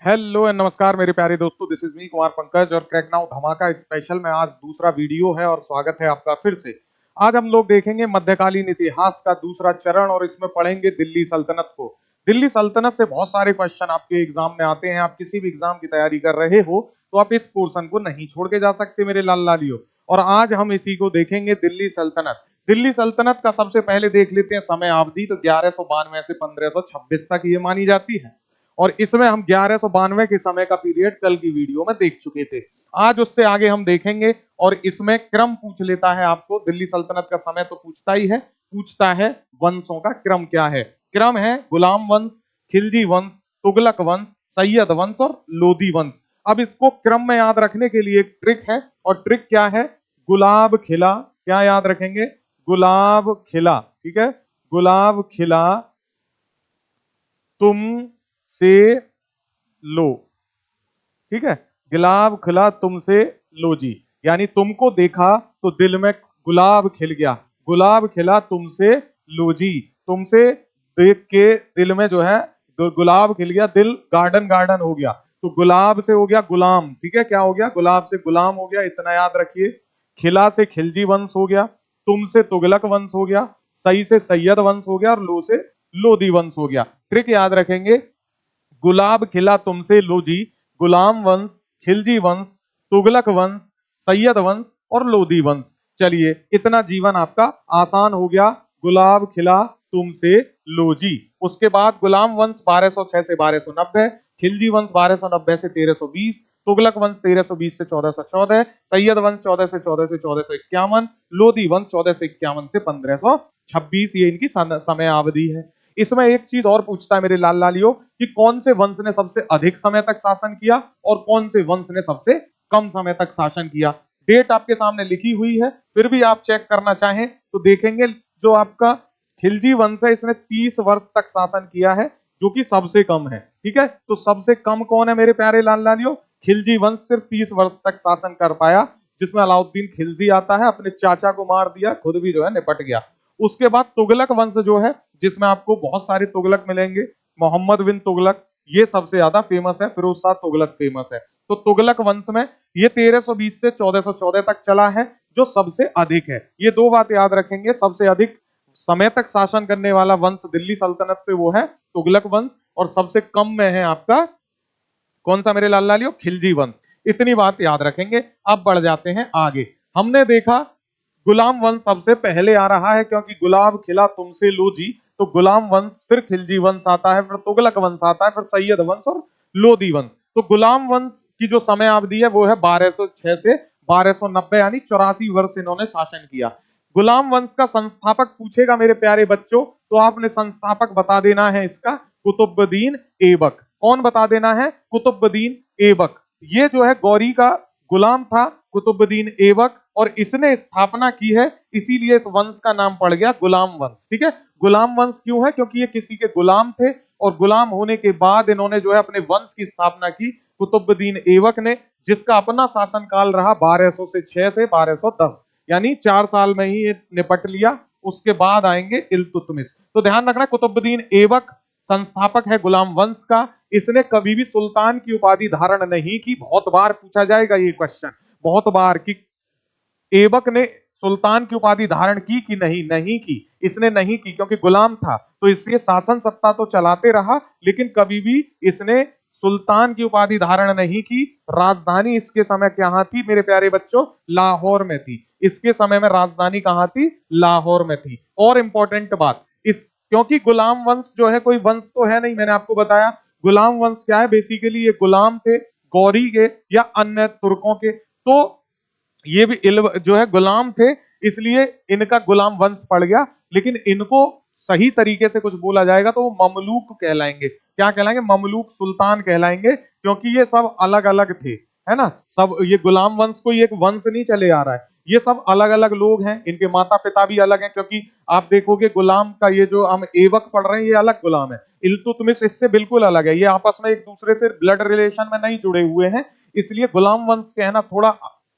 Hello and नमस्कार मेरे प्यारे दोस्तों, this is me Kumar Pankaj और क्रैक नाउ धमाका स्पेशल में आज दूसरा वीडियो है और स्वागत है आपका फिर से। आज हम लोग देखेंगे मध्यकालीन इतिहास का दूसरा चरण और इसमें पढ़ेंगे दिल्ली सल्तनत को। दिल्ली सल्तनत से बहुत सारे क्वेश्चन आपके एग्जाम में आते हैं। आप किसी भी एग्जाम की तैयारी कर रहे हो तो आप इस पोर्शन को नहीं छोड़ के जा सकते मेरे लाल लालियो। और आज हम इसी को देखेंगे, दिल्ली सल्तनत। दिल्ली सल्तनत का सबसे पहले देख लेते हैं समय अवधि। तो 1192 से 1526 तक ये मानी जाती है और इसमें हम 1192 के समय का पीरियड कल की वीडियो में देख चुके थे। आज उससे आगे हम देखेंगे और इसमें क्रम पूछ लेता है आपको। दिल्ली सल्तनत का समय तो पूछता ही है, पूछता है वंशों का क्रम क्या है। क्रम है गुलाम वंश, खिलजी वंश, तुगलक वंश, सैयद वंश और लोधी वंश। अब इसको क्रम में याद रखने के लिए एक ट्रिक है और ट्रिक क्या है? गुलाब खिला। क्या याद रखेंगे? गुलाब खिला। ठीक है, गुलाब खिला तुम से लो। ठीक है, गुलाब खिला तुमसे लो जी, यानी तुमको देखा तो दिल में गुलाब खिल गया। गुलाब खिला तुमसे लो जी, तुमसे देख के दिल में जो है गुलाब खिल गया, दिल गार्डन गार्डन हो गया। तो गुलाब से हो गया गुलाम। ठीक है, क्या हो गया? गुलाब से गुलाम हो गया, इतना याद रखिए। खिला से खिलजी वंश हो गया, तुम से तुगलक वंश हो गया, सई से सैयद वंश हो गया और लो से लोधी वंश हो गया। ट्रिक याद रखेंगे, गुलाब खिला तुमसे लो जी, गुलाम वंश, खिलजी वंश, तुगलक वंश, सैयद वंश और लोधी वंश। चलिए, इतना जीवन आपका आसान हो गया। गुलाब खिला तुमसे लो जी। उसके बाद गुलाम वंश 1206 से 1290, खिलजी वंश 1290 से 1320, तुगलक वंश 1320 से 1414, सैयद वंश 14 से 14 से 1451, लोधी वंश 14 से 51 से 1526। ये इनकी समय अवधि है। इसमें एक चीज और पूछता है मेरे लाल लालियो कि कौन से वंश ने सबसे अधिक समय तक शासन किया और कौन से वंश ने सबसे कम समय तक शासन किया। डेट आपके सामने लिखी हुई है, फिर भी आप चेक करना चाहें तो देखेंगे। जो आपका खिलजी वंश है, इसने 30 वर्ष तक शासन किया है, जो कि सबसे कम है। ठीक है, तो सबसे कम कौन है मेरे प्यारे लाल लालियो? खिलजी वंश सिर्फ 30 वर्ष तक शासन कर पाया, जिसमें अलाउद्दीन खिलजी आता है, अपने चाचा को मार दिया, खुद भी जो है निपट गया। उसके बाद तुगलक वंश जो है, जिसमें आपको बहुत सारे तुगलक मिलेंगे। मोहम्मद बिन तुगलक ये सबसे ज्यादा फेमस है, फिरोज शाह तुगलक फेमस है। तो तुगलक वंश में ये 1320 से 1414 तक चला है, जो सबसे अधिक है। ये दो बात याद रखेंगे, सबसे अधिक समय तक शासन करने वाला वंश दिल्ली सल्तनत पे वो है तुगलक वंश, और सबसे कम में है आपका कौन सा मेरे लाल लालियो? खिलजी वंश। इतनी बात याद रखेंगे। अब बढ़ जाते हैं आगे। हमने देखा गुलाम वंश सबसे पहले आ रहा है, क्योंकि गुलाब खिला तुमसे लो जी, तो गुलाम वंश, फिर खिलजी वंश आता है, फिर तुगलक वंश आता है, फिर सैयद वंश और लोधी वंश। तो गुलाम वंश की जो समय अवधि है वो है 1206 से 1290, यानी 84 वर्ष इन्होंने शासन किया। गुलाम वंश का संस्थापक पूछेगा मेरे प्यारे बच्चों, तो आपने संस्थापक बता देना है इसका कुतुबुद्दीन ऐबक। कौन बता देना है? कुतुबुद्दीन ऐबक। ये जो है गौरी का गुलाम था, कुतुबुद्दीन ऐबक, और इसने स्थापना की है, इसीलिए इस वंश का नाम पड़ गया गुलाम वंश। ठीक है, गुलाम वंश क्यों है? क्योंकि ये किसी के गुलाम थे और गुलाम होने के बाद इन्होंने जो है अपने वंश की स्थापना की कुतुबुद्दीन ऐबक ने, जिसका अपना शासनकाल रहा 1206 से 1210, यानी 4 साल में ही ये निपट लिया। उसके बाद आएंगे इल्तुतमिश। तो ध्यान रखना, कुतुबुद्दीन ऐबक संस्थापक है गुलाम वंश का। इसने कभी भी सुल्तान की उपाधि धारण नहीं की। बहुत बार पूछा जाएगा ये क्वेश्चन, बहुत बार, कि ऐबक ने सुल्तान की उपाधि धारण की कि नहीं? नहीं की, इसने नहीं की, क्योंकि गुलाम था। तो इसलिए शासन सत्ता तो चलाते रहा, लेकिन कभी भी इसने सुल्तान की उपाधि धारण नहीं की। राजधानी इसके समय कहां थी मेरे प्यारे बच्चों? लाहौर में थी। इसके समय में राजधानी कहां थी? लाहौर में थी। और इंपॉर्टेंट बात, इस क्योंकि गुलाम वंश जो है कोई वंश तो है नहीं, मैंने आपको बताया। गुलाम वंश क्या है? बेसिकली ये गुलाम थे गौरी के या अन्य तुर्कों के। तो ये भी जो है गुलाम थे, इसलिए इनका गुलाम वंश पड़ गया। लेकिन इनको सही तरीके से कुछ बोला जाएगा तो वो ममलूक कहलाएंगे। क्या कहलाएंगे? ममलूक सुल्तान कहलाएंगे, क्योंकि ये सब अलग अलग थे, है ना। सब ये गुलाम वंश कोई एक वंश नहीं चले आ रहा है, ये सब अलग अलग लोग हैं। इनके माता पिता भी अलग हैं, क्योंकि आप देखोगे गुलाम का ये जो हम ऐबक पढ़ रहे हैं, ये अलग गुलाम है। इल्तुतमिश इससे बिल्कुल अलग है, ये आपस में एक दूसरे से ब्लड रिलेशन में नहीं जुड़े हुए हैं। इसलिए गुलाम वंश कहना थोड़ा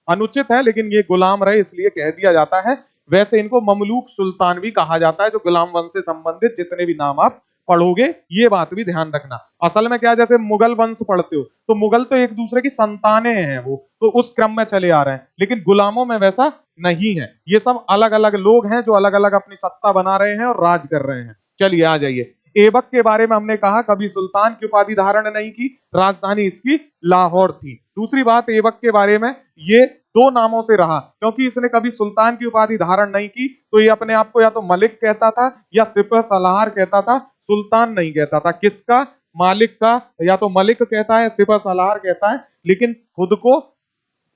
अनुचित है, लेकिन ये गुलाम रहे इसलिए कह दिया जाता है। वैसे इनको ममलूक सुल्तान भी कहा जाता है, जो गुलाम वंश से संबंधित जितने भी नाम आप पढ़ोगे, ये बात भी ध्यान रखना। असल में क्या, जैसे मुगल वंश पढ़ते हो तो मुगल तो एक दूसरे की संतानें हैं, वो तो उस क्रम में चले आ रहे हैं, लेकिन गुलामों में वैसा नहीं है। ये सब अलग अलग लोग हैं जो अलग अलग अपनी सत्ता बना रहे हैं और राज कर रहे हैं। चलिए आ जाइए। ऐबक के बारे में हमने कहा कभी सुल्तान की उपाधि धारण नहीं की, राजधानी इसकी लाहौर थी। दूसरी बात ऐबक के बारे में, ये दो नामों से रहा, क्योंकि इसने कभी सुल्तान की उपाधि धारण नहीं की तो ये अपने आप को या तो मलिक कहता था या सिपह सलार कहता था, सुल्तान नहीं कहता था। किसका? मालिक का, या तो मलिक कहता है, सिपह सलार कहता है, लेकिन खुद को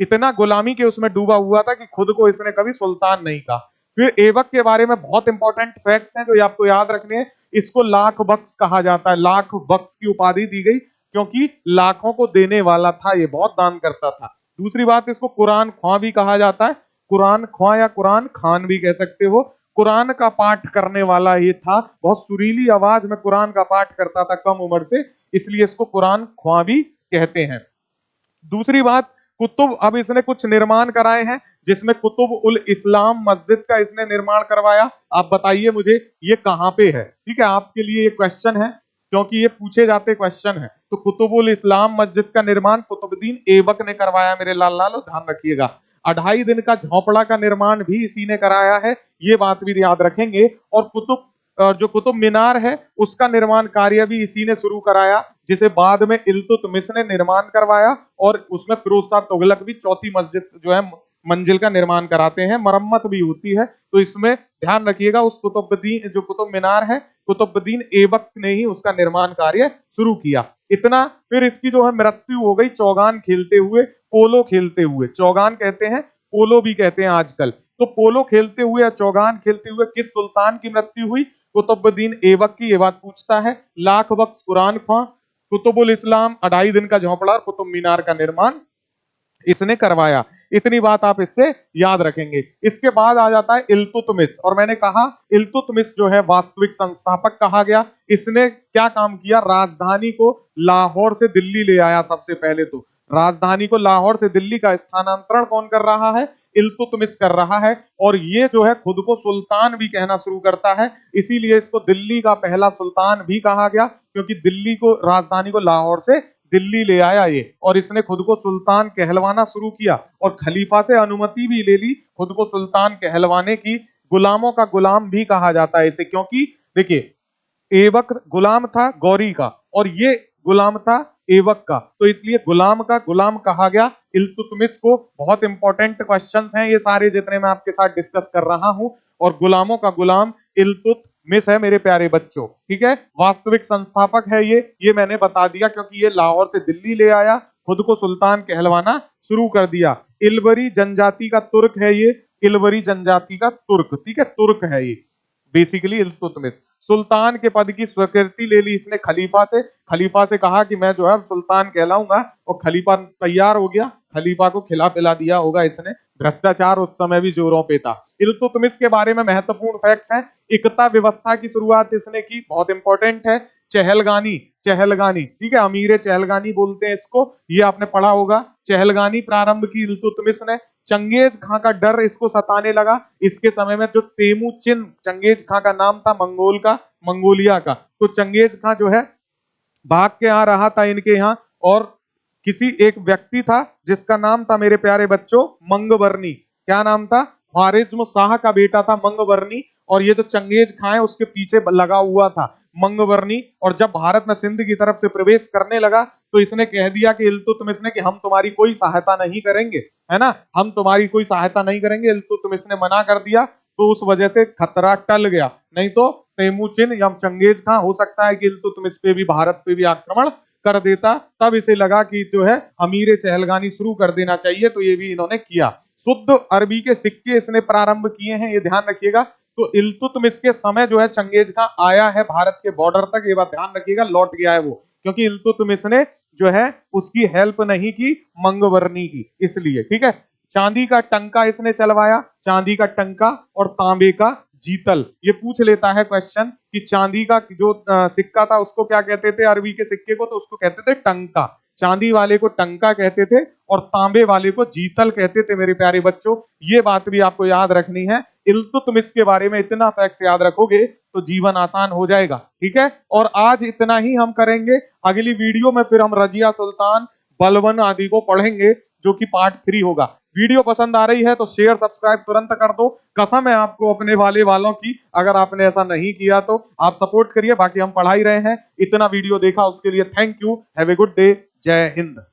इतना गुलामी के उसमें डूबा हुआ था कि खुद को इसने कभी सुल्तान नहीं कहा। फिर ऐबक के बारे में बहुत इंपॉर्टेंट फैक्ट्स हैं जो आपको याद रखने हैं। इसको लाख बख्श कहा जाता है, लाख बख्श की उपाधि दी गई क्योंकि लाखों को देने वाला था, ये बहुत दान करता था। दूसरी बात, इसको कुरान ख्वां भी कहा जाता है, कुरान ख्वां या कुरान खान भी कह सकते हो। कुरान का पाठ करने वाला ये था, बहुत सुरीली आवाज में कुरान का पाठ करता था कम उम्र से, इसलिए इसको कुरान ख्वां भी कहते हैं। दूसरी बात, कुतुब, अब इसने कुछ निर्माण कराए हैं जिसमें कुतुब उल इस्लाम मस्जिद का इसने निर्माण करवाया। आप बताइए मुझे ये कहां पे है? ठीक है, आपके लिए ये क्वेश्चन है क्योंकि ये पूछे जाते क्वेश्चन है। तो कुतुब उल इस्लाम मस्जिद का निर्माण कुतुबुद्दीन ऐबक ने करवाया मेरे लाल लालो, ध्यान रखिएगा। 2.5 दिन का झोपड़ा का निर्माण भी इसी ने कराया है, ये बात भी याद रखेंगे। और जो कुतुब मीनार है उसका निर्माण कार्य भी इसी ने शुरू कराया, जिसे बाद में इल्तुतमिश ने निर्माण करवाया, और उसमें फिरोज शाह तुगलक भी चौथी मस्जिद जो है मंजिल का निर्माण कराते हैं, मरम्मत भी होती है। तो इसमें ध्यान रखिएगा, उस कुतुबुद्दीन जो कुतुब मीनार है कुतुबुद्दीन ऐबक ने ही उसका निर्माण कार्य शुरू किया। इतना, फिर इसकी जो है मृत्यु हो गई चौगान खेलते हुए, पोलो खेलते हुए। चौगान कहते हैं, पोलो भी कहते हैं आजकल। तो पोलो खेलते हुए या चौगान खेलते हुए किस सुल्तान की मृत्यु हुई? कुतुबुद्दीन ऐबक की। ये बात पूछता है। लाख बख्श कुरान ख्वां, कुतुबुल इस्लाम, 2.5 दिन का झोंपड़ा और कुतुब मीनार का निर्माण इसने करवाया। इतनी बात आप इससे याद रखेंगे। इसके बाद आ जाता है इल्तुतमिश, और मैंने कहा इल्तुतमिश जो है वास्तविक संस्थापक कहा गया। इसने क्या काम किया? राजधानी को लाहौर से दिल्ली ले आया। सबसे पहले तो राजधानी को लाहौर से दिल्ली का स्थानांतरण कौन कर रहा है? इल्तुतमिश कर रहा है। और ये जो है खुद को सुल्तान भी कहना शुरू करता है, इसीलिए इसको दिल्ली का पहला सुल्तान भी कहा गया, क्योंकि दिल्ली को, राजधानी को लाहौर से दिल्ली ले आया ये, और इसने खुद को सुल्तान कहलवाना शुरू किया और खलीफा से अनुमति भी ले ली खुद को सुल्तान कहलवाने की। गुलामों का गुलाम भी कहा जाता है इसे, क्योंकि देखिए ऐबक गुलाम था गौरी का और ये गुलाम था ऐबक का, तो इसलिए गुलाम का गुलाम कहा गया इल्तुतमिश को। बहुत इंपॉर्टेंट क्वेश्चंस हैं ये सारे जितने मैं आपके साथ डिस्कस कर रहा हूं, और गुलामों का गुलाम इल्तुतमिश है मेरे प्यारे बच्चों। ठीक है, वास्तविक संस्थापक है ये मैंने बता दिया, क्योंकि ये लाहौर से दिल्ली ले आया, खुद को सुल्तान कहलवाना शुरू कर दिया। इलबरी जनजाति का तुर्क है ये, इलबरी जनजाति का तुर्क, ठीक है, तुर्क है ये बेसिकली इल्तुतमिश। सुल्तान के पद की स्वीकृति ले ली इसने खलीफा से कहा कि मैं जो है सुल्तान कहलाऊंगा, और खलीफा तैयार हो गया, खलीफा को खिला पिला दिया होगा इसने। भ्रष्टाचार उस समय भी जोरों पे था। इल्तुतमिश के बारे में महत्वपूर्ण फैक्ट्स हैं। इकता व्यवस्था की शुरुआत इसने की, बहुत इंपॉर्टेंट है। चहलगानी, ठीक है, अमीर चहलगानी बोलते हैं इसको, ये आपने पढ़ा होगा। चहलगानी प्रारंभ की इल्तुतमिश ने। चंगेज खां का डर इसको सताने लगा। इसके समय में जो तेमुचिन, चंगेज खां का नाम था मंगोल का, मंगोलिया का, तो चंगेज खां जो है भाग के आ रहा था इनके यहाँ, और किसी एक व्यक्ति था जिसका नाम था मेरे प्यारे बच्चों मंगबरनी। क्या नाम था? ख्वारिज्म शाह का बेटा था मंगबरनी, और ये जो चंगेज खां है उसके पीछे लगा हुआ था मंगबरनी। और जब भारत में सिंध की तरफ से प्रवेश करने लगा तो इसने कह दिया कि इल्तुतमिश ने कि हम तुम्हारी कोई सहायता नहीं करेंगे, है ना, हम तुम्हारी कोई सहायता नहीं करेंगे। इल्तुतमिश ने मना कर दिया, तो उस वजह से खतरा टल गया। नहीं तो तेमुचिन या चंगेज खां हो सकता है कि इल्तुतमिश पे भी, भारत पे भी आक्रमण कर देता। तब इसे लगा कि जो है अमीर चहलगानी शुरू कर देना चाहिए, तो ये भी इन्होंने किया। शुद्ध अरबी के सिक्के इसने प्रारंभ किए हैं, ये ध्यान रखिएगा। तो इल्तुतमिश के समय जो है चंगेज खां आया है भारत के बॉर्डर तक, ये बात ध्यान रखिएगा, लौट गया है वो, क्योंकि इल्तुतमिश ने जो है उसकी हेल्प नहीं की, मंगबरनी की, इसलिए। ठीक है, चांदी का टंका इसने चलवाया, चांदी का टंका और तांबे का जीतल। ये पूछ लेता है क्वेश्चन कि चांदी का जो सिक्का था उसको क्या कहते थे, अरबी के सिक्के को, तो उसको कहते थे टंका। चांदी वाले को टंका कहते थे और तांबे वाले को जीतल कहते थे। मेरे प्यारे बच्चों, ये बात भी आपको याद रखनी है। इल्तुतमिश के बारे में इतना फैक्ट्स याद रखोगे तो जीवन आसान हो जाएगा। ठीक है, और आज इतना ही हम करेंगे। अगली वीडियो में फिर हम रजिया सुल्तान, बलबन आदि को पढ़ेंगे, जो कि पार्ट 3 होगा। वीडियो पसंद आ रही है तो शेयर सब्सक्राइब तुरंत कर दो। कसम है आपको अपने वालों की, अगर आपने ऐसा नहीं किया तो आप सपोर्ट करिए। बाकी हम पढ़ा ही रहे हैं। इतना वीडियो देखा उसके लिए thank you. Have a good day. जय हिंद।